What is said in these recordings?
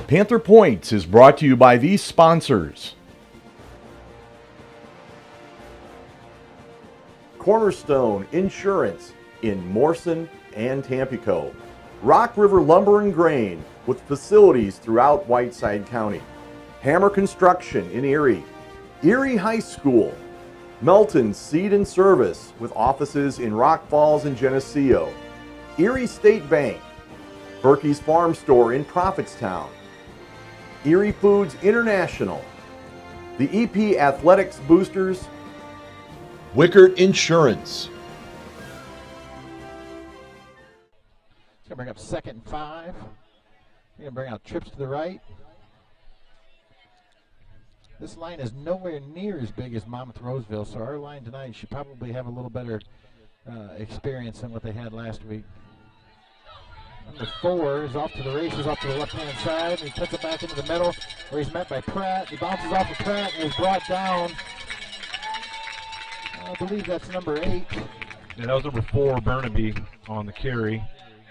Panther Points is brought to you by these sponsors. Cornerstone Insurance in Morrison and Tampico. Rock River Lumber and Grain with facilities throughout Whiteside County. Hammer Construction in Erie. Erie High School. Melton Seed and Service with offices in Rock Falls and Geneseo. Erie State Bank. Berkey's Farm Store in Prophetstown. Erie Foods International. The EP Athletics Boosters. Wickert Insurance. It's going to bring up 2nd and 5. We're going to bring out trips to the right. This line is nowhere near as big as Monmouth Roseville, so our line tonight should probably have a little better experience than what they had last week. Number 4 is off to the races, off to the left-hand side. He puts it back into the middle where he's met by Pratt. He bounces off of Pratt and is brought down. I believe that's number 8. Yeah, that was number 4, Burnaby, on the carry.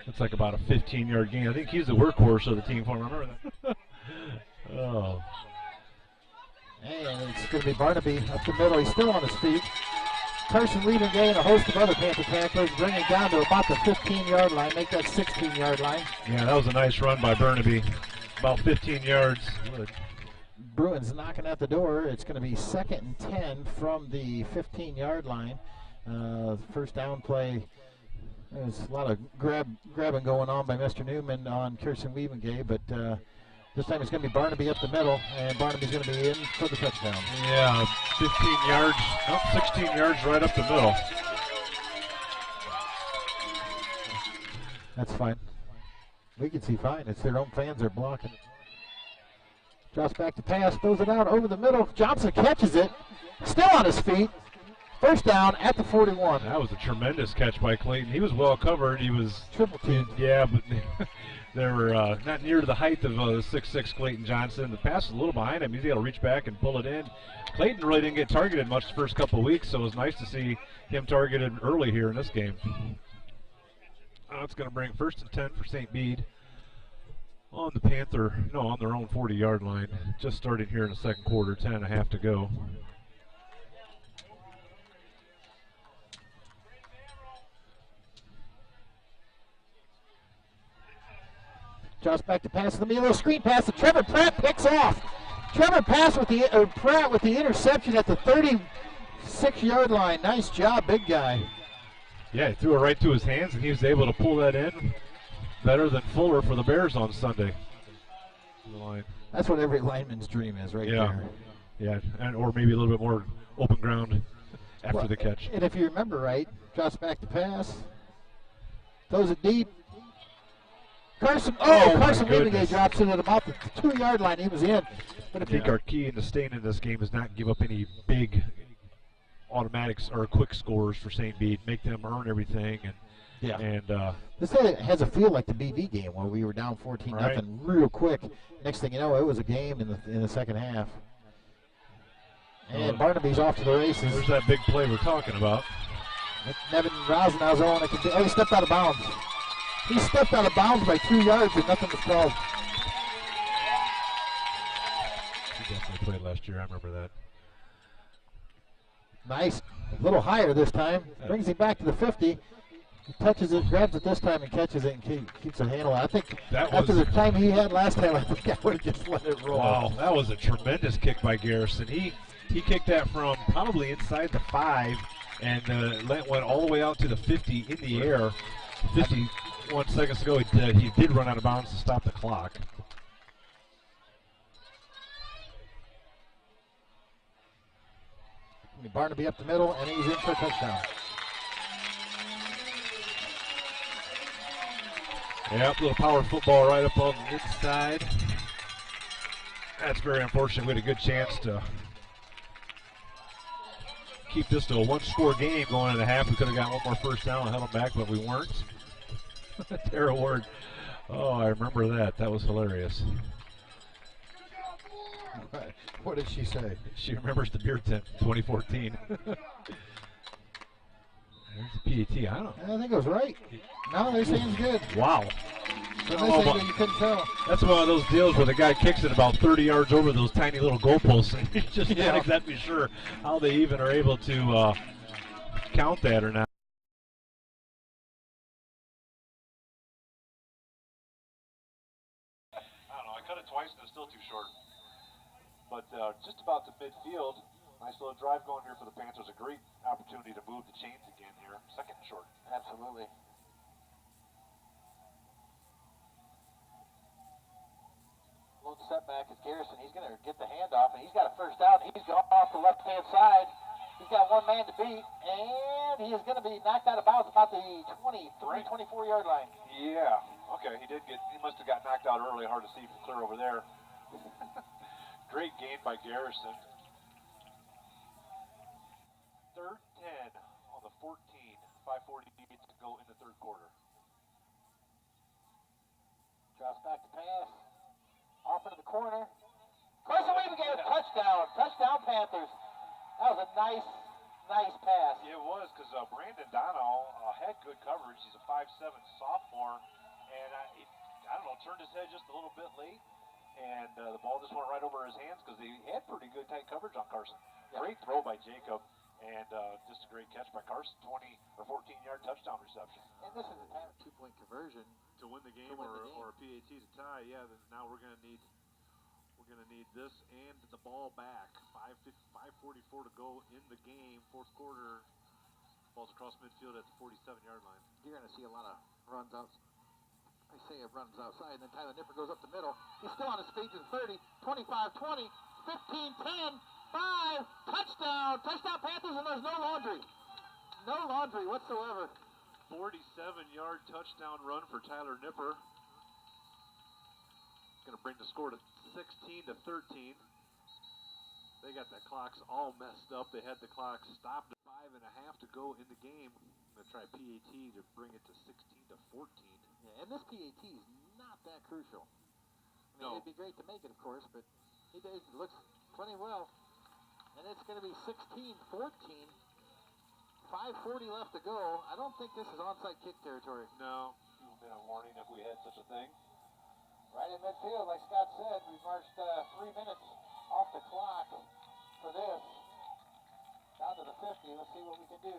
Looks like about a 15-yard gain. I think he's the workhorse of the team for him. Remember that? Oh. And it's going to be Barnaby up the middle. He's still on his feet. Carson Lievengay and a host of other Panther tacklers bring it down to about the 15-yard line, make that 16-yard line. Yeah, that was a nice run by Burnaby. About 15 yards. Bruins knocking at the door. It's going to be 2nd and 10 from the 15-yard line. First down play. There's a lot of grabbing going on by Mr. Newman on Kirsten Lievengay, but this time it's going to be Barnaby up the middle, and Barnaby's going to be in for the touchdown. Yeah, 15 yards, 16 yards right up the middle. That's fine. We can see fine. It's their own fans are blocking. Drops back to pass, throws it out over the middle. Johnson catches it, still on his feet. First down at the 41. That was a tremendous catch by Clayton. He was well covered. He was triple teamed. Yeah, but they were not near to the height of 6'6" Clayton Johnson. The pass was a little behind him. He's able to reach back and pull it in. Clayton really didn't get targeted much the first couple of weeks, so it was nice to see him targeted early here in this game. It's going to bring 1st and 10 for St. Bede on the on their own 40-yard line. Just starting here in the second quarter, 10.5 to go. Josh back to pass to the middle, screen pass to Trevor Pratt, picks off. Trevor Pratt with the interception at the 36-yard line. Nice job, big guy. Yeah, he threw it right to his hands, and he was able to pull that in better than Fuller for the Bears on Sunday. That's what every lineman's dream is, right there. Yeah, or maybe a little bit more open ground after the catch. And if you remember right, Josh back to pass, throws it deep. Carson Lievengay drops it at about the 2-yard line. He was in. But I think our key into staying in this game is not give up any big automatics or quick scores for St. Bede. Make them earn everything. This has a feel like the BV game where we were down 14-0 real quick. Next thing you know, it was a game in the second half. And Barnaby's off to the races. There's that big play we're talking about. Nevin Rosenau's on. He stepped out of bounds. He stepped out of bounds by 2 yards and nothing was called. He definitely played last year. I remember that. Nice. A little higher this time. Brings him back to the 50. He touches it, grabs it this time, and catches it and keeps a handle. I think after the time he had last time, I think I would have just let it roll. Wow, that was a tremendous kick by Garrison. He kicked that from probably inside the 5 and went all the way out to the 50 in the air. 51 seconds ago, he did run out of bounds to stop the clock. Barnaby up the middle, and he's in for a touchdown. Yep, little power football right up on the inside. That's very unfortunate. We had a good chance to keep this to a 1-score game going into half. We could have got one more first down and held them back, but we weren't. Tara Ward. Oh, I remember that. That was hilarious. What did she say? She remembers the beer tent, 2014. There's the PAT. I think it was right. No, they're saying it's good. Wow. From this angle, you couldn't tell. That's one of those deals where the guy kicks it about 30 yards over those tiny little goalposts, and you're just not exactly sure how they even are able to count that or not. I don't know. I cut it twice and it's still too short. But just about to midfield. Nice little drive going here for the Panthers. A great opportunity to move the chains again here. Second and short. Absolutely. Little setback is Garrison. He's going to get the handoff, and he's got a first down. He's gone off the left-hand side. He's got one man to beat, and he is going to be knocked out of bounds about the 24-yard line. Yeah. Okay, he must have got knocked out early. Hard to see from clear over there. Great gain by Garrison. Third 10 on the 14. 5:40 to go in the third quarter. Drops back to pass. Off into the corner. Carson Weaver gave a touchdown. Touchdown, Panthers. That was a nice pass. Yeah, it was, because Brandon Dono had good coverage. He's a 5'7" sophomore. And I don't know, turned his head just a little bit late. And the ball just went right over his hands because he had pretty good tight coverage on Carson. Great throw by Jacob. And just a great catch by Carson, 20 or 14-yard touchdown reception. And this is a 2-point conversion to win the game, or a PAT to tie. Yeah, then now we're going to need this and the ball back. 5:44 to go in the game, fourth quarter. Ball's across midfield at the 47-yard line. You're going to see a lot of runs out. I say it runs outside, and then Tyler Nipper goes up the middle. He's still on his feet to the 30, 25-20, 15-10. 5, touchdown Panthers, and there's no laundry whatsoever. 47-yard touchdown run for Tyler Nipper. Going to bring the score to 16-13. They got the clocks all messed up. They had the clock stopped at 5.5 to go in the game. Going to try PAT to bring it to 16-14. Yeah, and this PAT is not that crucial. I mean, it'd be great to make it, of course, but he looks plenty well. And it's going to be 16-14. 5:40 left to go. I don't think this is onside kick territory. No. It would have been a warning if we had such a thing. Right in midfield, like Scott said, we've marched 3 minutes off the clock for this. Down to the 50. Let's see what we can do.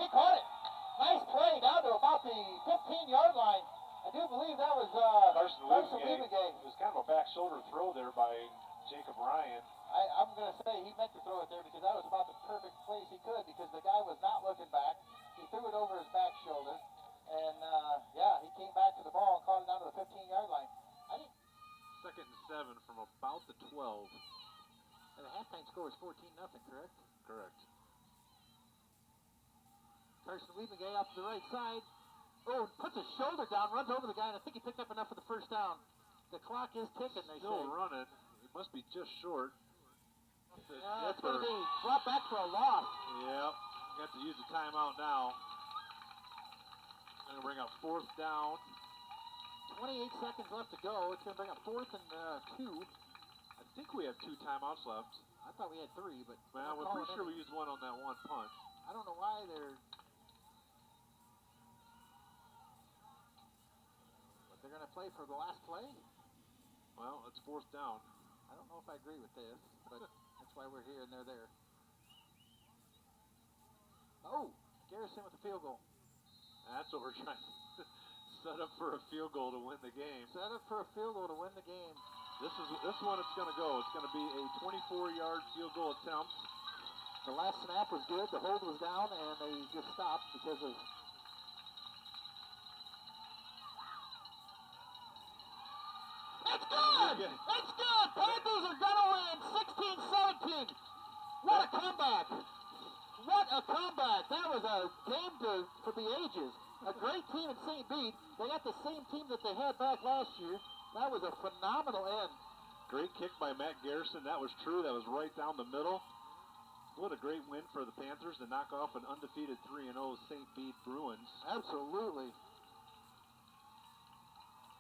He caught it. Nice play down to about the 15-yard line. I do believe that was Carson Weaver. It was kind of a back shoulder throw there by Jacob Ryan. I'm going to say he meant to throw it there because that was about the perfect place he could, because the guy was not looking back. He threw it over his back shoulder. And, he came back to the ball and caught it down to the 15-yard line. Second and 7 from about the 12. And the halftime score was 14-0, correct? Correct. Carson Weaver off to the right side. Oh, puts his shoulder down, runs over the guy, and I think he picked up enough for the first down. The clock is ticking, they Still say. running. It must be just short. It's going to be brought back for a loss. Yep. Got to use the timeout now. Going to bring up fourth down. 28 seconds left to go. It's going to bring up 4th and 2. I think we have 2 timeouts left. I thought we had 3, but... Well, we're pretty sure we used one on that one punt. I don't know why they're... They're going to play for the last play? Well, it's fourth down. I don't know if I agree with this, but that's why we're here and they're there. Oh, Garrison with the field goal. That's what we're trying to set up for a field goal to win the game. Set up for a field goal to win the game. This one it's going to go. It's going to be a 24-yard field goal attempt. The last snap was good. The hold was down, and they just stopped because of... It's good! It's good! Panthers are going to win 16-17. What a comeback! What a comeback! That was a game for the ages. A great team at St Bede. They got the same team that they had back last year. That was a phenomenal end. Great kick by Matt Garrison. That was true. That was right down the middle. What a great win for the Panthers to knock off an undefeated 3-0 St Bede Bruins. Absolutely.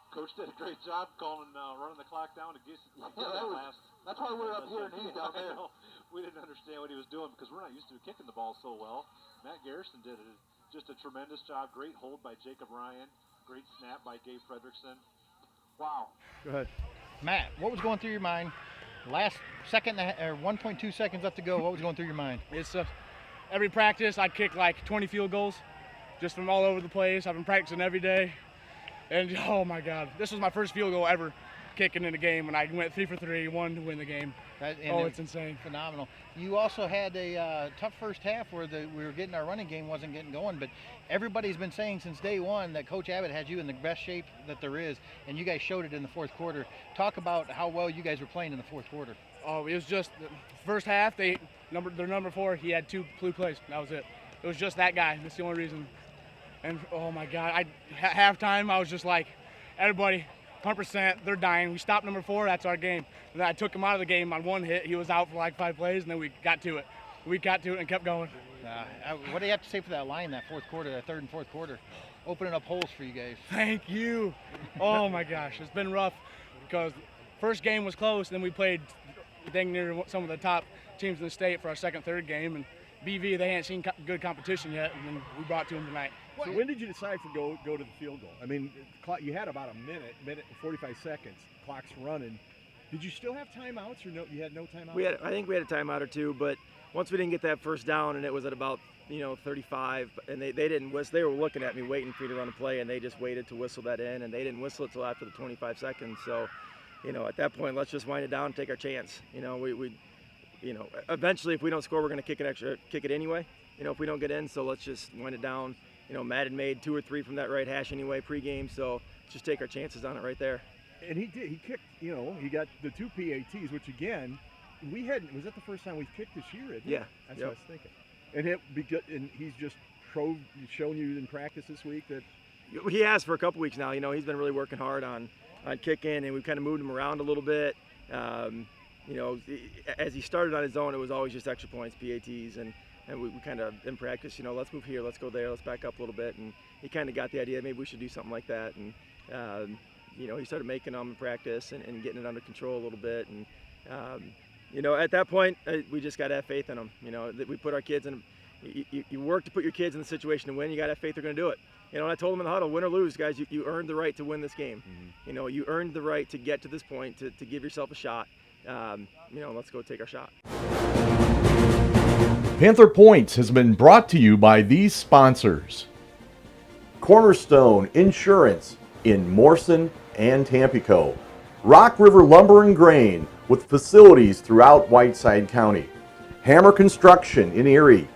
Coach did a great job running the clock down to get that's why we're up here and he's down there. we didn't understand what he was doing because we're not used to kicking the ball so well. Matt Garrison did just a tremendous job. Great hold by Jacob Ryan. Great snap by Gabe Frederickson. Wow. Go ahead. Matt, what was going through your mind? Last second or 1.2 seconds left to go. What was going through your mind? It's every practice I'd kick like 20 field goals just from all over the place. I've been practicing every day. And oh my God, this was my first field goal ever kicking in a game, and I went 3 for 3, won to win the game. It's insane. Phenomenal. You also had a tough first half where we were getting our running game wasn't getting going, but everybody's been saying since day one that Coach Abbott had you in the best shape that there is, and you guys showed it in the fourth quarter. Talk about how well you guys were playing in the fourth quarter. Oh, it was just the first half. Their number 4, he had 2 blue plays. That was it. It was just that guy. That's the only reason. And oh my God, halftime I was just like, everybody, 100%, they're dying. We stopped number 4, that's our game. And then I took him out of the game on 1 hit. He was out for like 5 plays, and then we got to it. We got to it and kept going. What do you have to say for that line, that fourth quarter, that third and fourth quarter? Opening up holes for you guys. Thank you. Oh my gosh, it's been rough because first game was close, and then we played dang near some of the top teams in the state for our second, third game. And BV, they hadn't seen good competition yet, and then we brought it to them tonight. So when did you decide to go to the field goal? I mean, you had about a minute and 45 seconds. Clock's running. Did you still have timeouts, or no? You had no timeouts? I think we had a timeout or two, but once we didn't get that first down, and it was at about 35, and they didn't whistle. They were looking at me, waiting for me to run a play, and they just waited to whistle that in, and they didn't whistle it till after the 25 seconds. So, at that point, let's just wind it down and take our chance. Eventually, if we don't score, we're going to kick it anyway. If we don't get in, so let's just wind it down. Matt had made 2 or 3 from that right hash anyway pregame, so just take our chances on it right there. And he did. He kicked. He got the 2 PATs, which again, we hadn't. Was that the first time we've kicked this year? Isn't it? Yeah. That's what I was thinking. And he's just shown you in practice this week that he has for a couple weeks now. He's been really working hard on kicking, and we've kind of moved him around a little bit. As he started on his own, it was always just extra points, PATs, and we kind of in practice, let's move here, let's go there, let's back up a little bit, and he kind of got the idea maybe we should do something like that, and he started making them in practice and getting it under control a little bit, and at that point we just got to have faith in them. That we put our kids in. You work to put your kids in the situation to win. You got to have faith they're going to do it. And I told them in the huddle, win or lose, guys, you earned the right to win this game. Mm-hmm. You earned the right to get to this point, to give yourself a shot. Let's go take our shot. Panther Points has been brought to you by these sponsors: Cornerstone Insurance in Morrison and Tampico, Rock River Lumber and Grain with facilities throughout Whiteside County, Hammer Construction in Erie,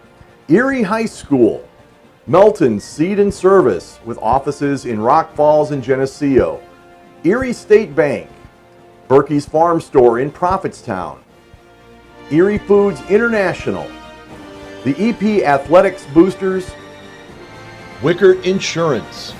Erie High School, Melton Seed and Service with offices in Rock Falls and Geneseo, Erie State Bank, Berkey's Farm Store in Prophetstown, Erie Foods International, the EP Athletics Boosters, Wicker Insurance.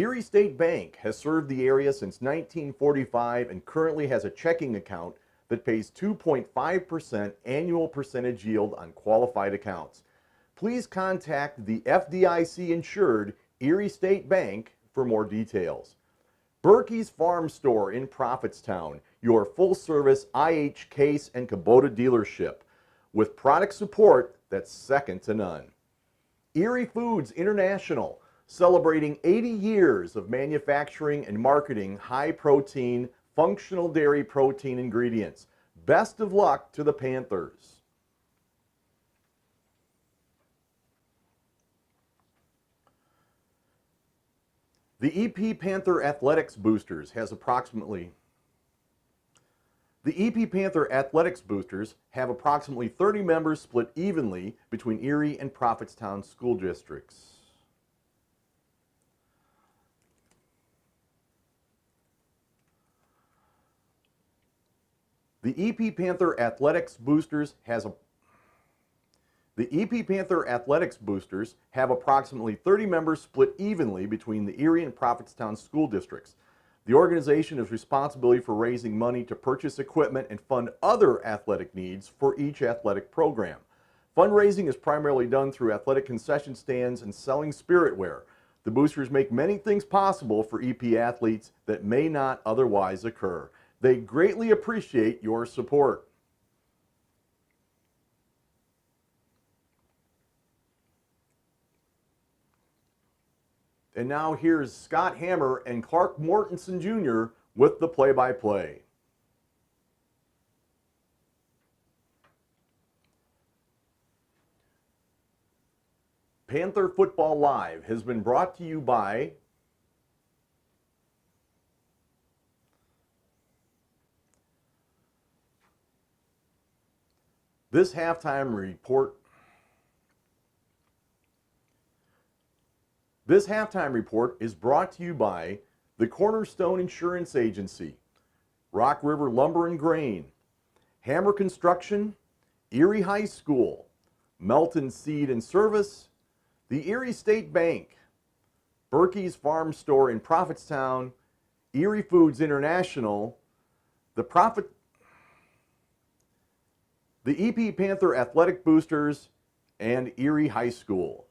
Erie State Bank has served the area since 1945 and currently has a checking account that pays 2.5% annual percentage yield on qualified accounts. Please contact the FDIC insured Erie State Bank for more details. Berkey's Farm Store in Prophetstown, your full-service IH Case and Kubota dealership with product support that's second to none. Erie Foods International, celebrating 80 years of manufacturing and marketing high-protein, functional dairy protein ingredients. Best of luck to the Panthers. The EP Panther Athletics Boosters have approximately 30 members split evenly between Erie and Prophetstown school districts. The EP Panther Athletics Boosters have approximately 30 members split evenly between the Erie and Prophetstown school districts. The organization is responsible for raising money to purchase equipment and fund other athletic needs for each athletic program. Fundraising is primarily done through athletic concession stands and selling spiritware. The boosters make many things possible for EP athletes that may not otherwise occur. They greatly appreciate your support. And now here's Scott Hammer and Clark Mortensen Jr. with the play-by-play. Panther Football Live has been brought to you by This halftime report is brought to you by the Cornerstone Insurance Agency, Rock River Lumber and Grain, Hammer Construction, Erie High School, Melton Seed and Service, the Erie State Bank, Berkey's Farm Store in Prophetstown, Erie Foods International, the EP Panther Athletic Boosters, and Erie High School.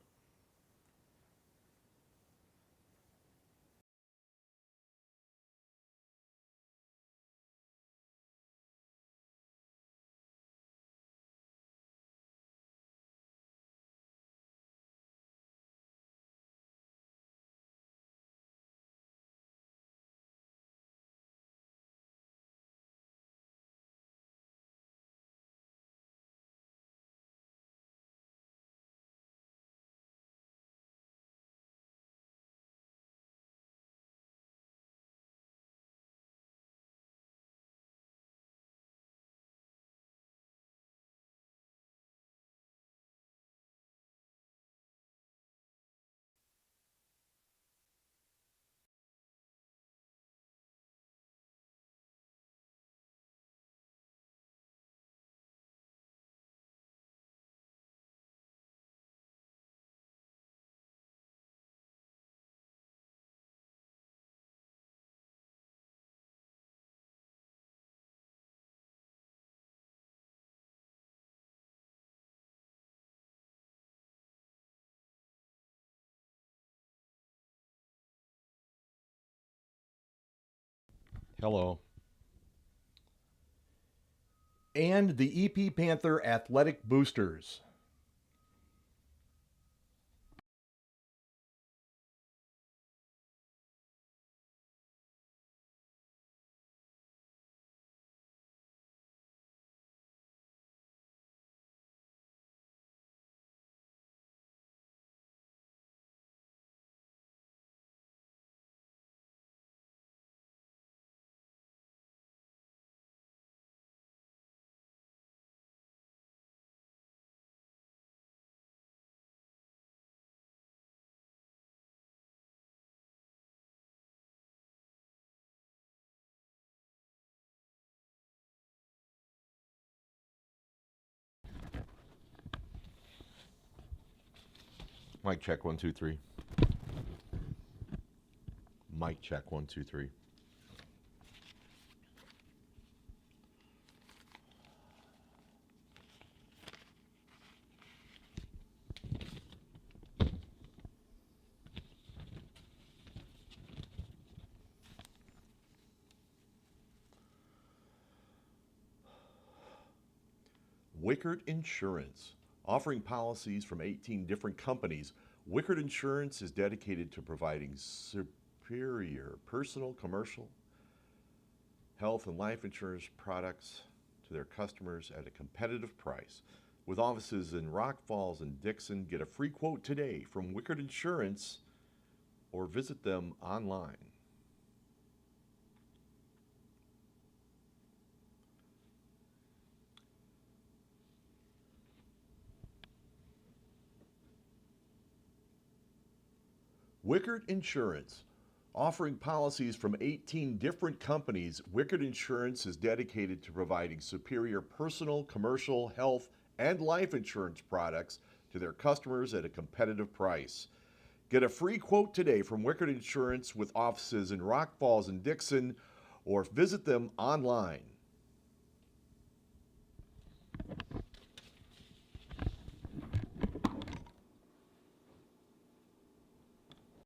Hello. And the EP Panther Athletic Boosters. Mic check, 1, 2, 3. Mic check, 1, 2, 3. Wickard Insurance, offering policies from 18 different companies. Wickard Insurance is dedicated to providing superior personal, commercial, health, and life insurance products to their customers at a competitive price. With offices in Rock Falls and Dixon, get a free quote today from Wickard Insurance or visit them online. Wickard Insurance, offering policies from 18 different companies. Wickard Insurance is dedicated to providing superior personal, commercial, health, and life insurance products to their customers at a competitive price. Get a free quote today from Wickard Insurance with offices in Rock Falls and Dixon, or visit them online.